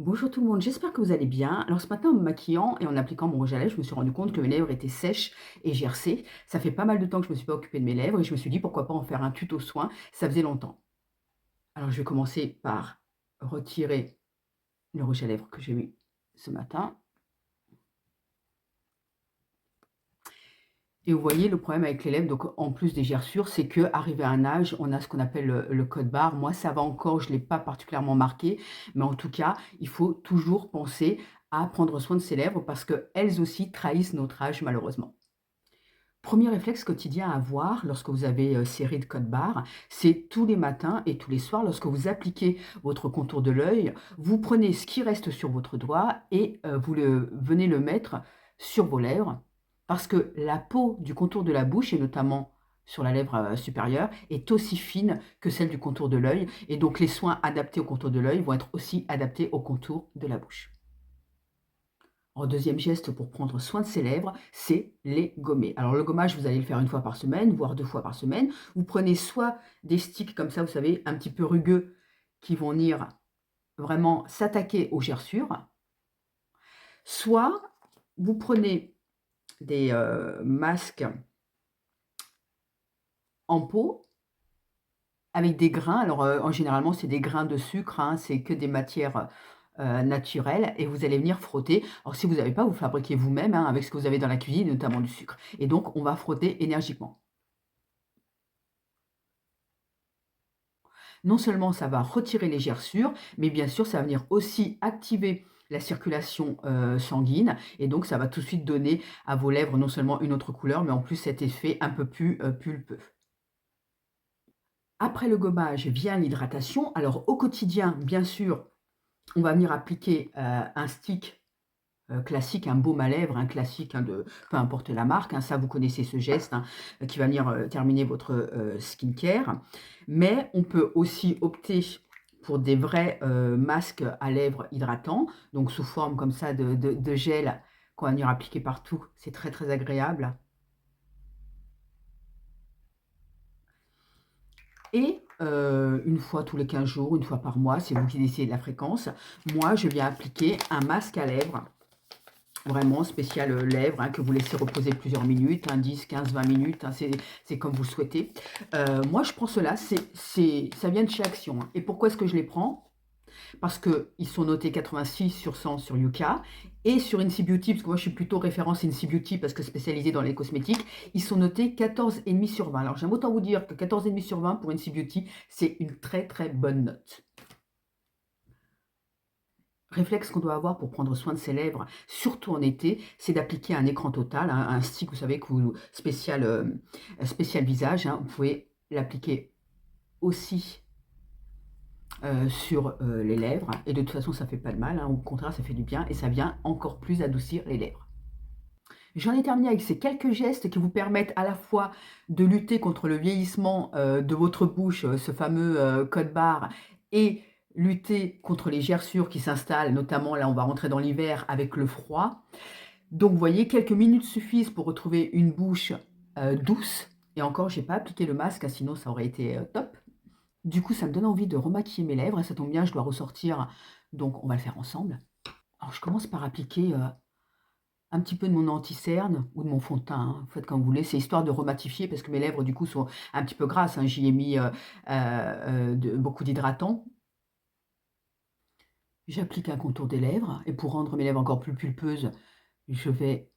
Bonjour tout le monde, j'espère que vous allez bien. Alors ce matin, en me maquillant et en appliquant mon rouge à lèvres, je me suis rendu compte que mes lèvres étaient sèches et gercées. Ça fait pas mal de temps que je me suis pas occupée de mes lèvres et je me suis dit pourquoi pas en faire un tuto soin. Ça faisait longtemps. Alors je vais commencer par retirer le rouge à lèvres que j'ai mis ce matin. Et vous voyez, le problème avec les lèvres, donc en plus des gerçures, c'est que arrivé à un âge, on a ce qu'on appelle le code barre. Moi, ça va encore, je ne l'ai pas particulièrement marqué, mais en tout cas, il faut toujours penser à prendre soin de ses lèvres parce qu'elles aussi trahissent notre âge, malheureusement. Premier réflexe quotidien à avoir lorsque vous avez ces rides code barre, c'est tous les matins et tous les soirs, lorsque vous appliquez votre contour de l'œil, vous prenez ce qui reste sur votre doigt et venez le mettre sur vos lèvres, parce que la peau du contour de la bouche, et notamment sur la lèvre supérieure, est aussi fine que celle du contour de l'œil, et donc les soins adaptés au contour de l'œil vont être aussi adaptés au contour de la bouche. En deuxième geste pour prendre soin de ses lèvres, c'est les gommer. Alors le gommage, vous allez le faire une fois par semaine, voire 2 fois par semaine. Vous prenez soit des sticks comme ça, vous savez, un petit peu rugueux, qui vont venir vraiment s'attaquer aux gerçures, soit vous prenez des, masques en pot avec des grains. Alors, en généralement, c'est des grains de sucre, hein, c'est que des matières, naturelles et vous allez venir frotter. Alors si vous n'avez pas, vous fabriquez vous-même, hein, avec ce que vous avez dans la cuisine, notamment du sucre et donc on va frotter énergiquement. Non seulement ça va retirer les gerçures, mais bien sûr, ça va venir aussi activer la circulation, sanguine et donc ça va tout de suite donner à vos lèvres non seulement une autre couleur, mais en plus cet effet un peu plus, pulpeux. Après le gommage vient l'hydratation. Alors au quotidien, bien sûr, on va venir appliquer, un stick, classique, un baume à lèvres, un classique, hein, de peu importe la marque, hein, ça vous connaissez ce geste, hein, qui va venir, terminer votre, skincare. Mais on peut aussi opter pour des vrais, masques à lèvres hydratants, donc sous forme comme ça de gel qu'on va venir appliquer partout. C'est très, très agréable. Et une fois tous les 15 jours, une fois par mois, c'est vous qui décidez de la fréquence. Moi, je viens appliquer un masque à lèvres, vraiment spécial, lèvres, hein, que vous laissez reposer plusieurs minutes, hein, 10, 15, 20 minutes, hein, c'est comme vous le souhaitez. Moi, je prends cela, ça vient de chez Action, hein. Et pourquoi est-ce que je les prends? Parce qu'ils sont notés 86 sur 100 sur Yuka et sur Incy Beauty, parce que moi je suis plutôt référence Incy Beauty parce que spécialisée dans les cosmétiques, ils sont notés 14,5 sur 20. Alors j'aime autant vous dire que 14,5 sur 20 pour Incy Beauty, c'est une très très bonne note. Réflexe qu'on doit avoir pour prendre soin de ses lèvres, surtout en été, c'est d'appliquer un écran total, hein, un stick, vous savez, spécial, spécial visage, hein. Vous pouvez l'appliquer aussi sur, les lèvres et de toute façon ça fait pas de mal, hein, au contraire ça fait du bien et ça vient encore plus adoucir les lèvres. J'en ai terminé avec ces quelques gestes qui vous permettent à la fois de lutter contre le vieillissement, de votre bouche, ce fameux, code barre et lutter contre les gerçures qui s'installent, notamment là on va rentrer dans l'hiver avec le froid. Donc vous voyez, quelques minutes suffisent pour retrouver une bouche, douce et encore j'ai pas appliqué le masque, hein, sinon ça aurait été, top. Du coup, ça me donne envie de remaquiller mes lèvres et ça tombe bien, je dois ressortir, donc on va le faire ensemble. Alors je commence par appliquer, un petit peu de mon anti-cerne ou de mon fond de teint, hein, faites comme vous voulez. C'est histoire de rematifier parce que mes lèvres du coup sont un petit peu grasses, hein. J'y ai mis, beaucoup d'hydratant. J'applique un contour des lèvres et pour rendre mes lèvres encore plus pulpeuses, je vais,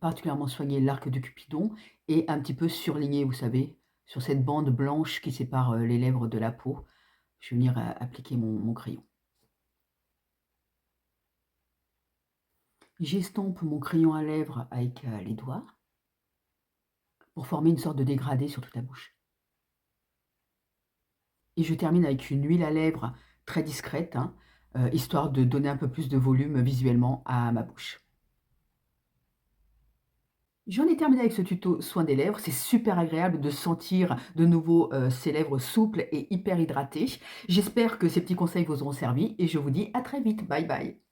particulièrement soigner l'arc de Cupidon et un petit peu surligner, vous savez, sur cette bande blanche qui sépare, les lèvres de la peau. Je vais venir, appliquer mon crayon. J'estompe mon crayon à lèvres avec, les doigts pour former une sorte de dégradé sur toute la bouche et je termine avec une huile à lèvres très discrète, hein, histoire de donner un peu plus de volume visuellement à ma bouche. J'en ai terminé avec ce tuto soin des lèvres. C'est super agréable de sentir de nouveau, ses lèvres souples et hyper hydratées. J'espère que ces petits conseils vous auront servi et je vous dis à très vite. Bye bye.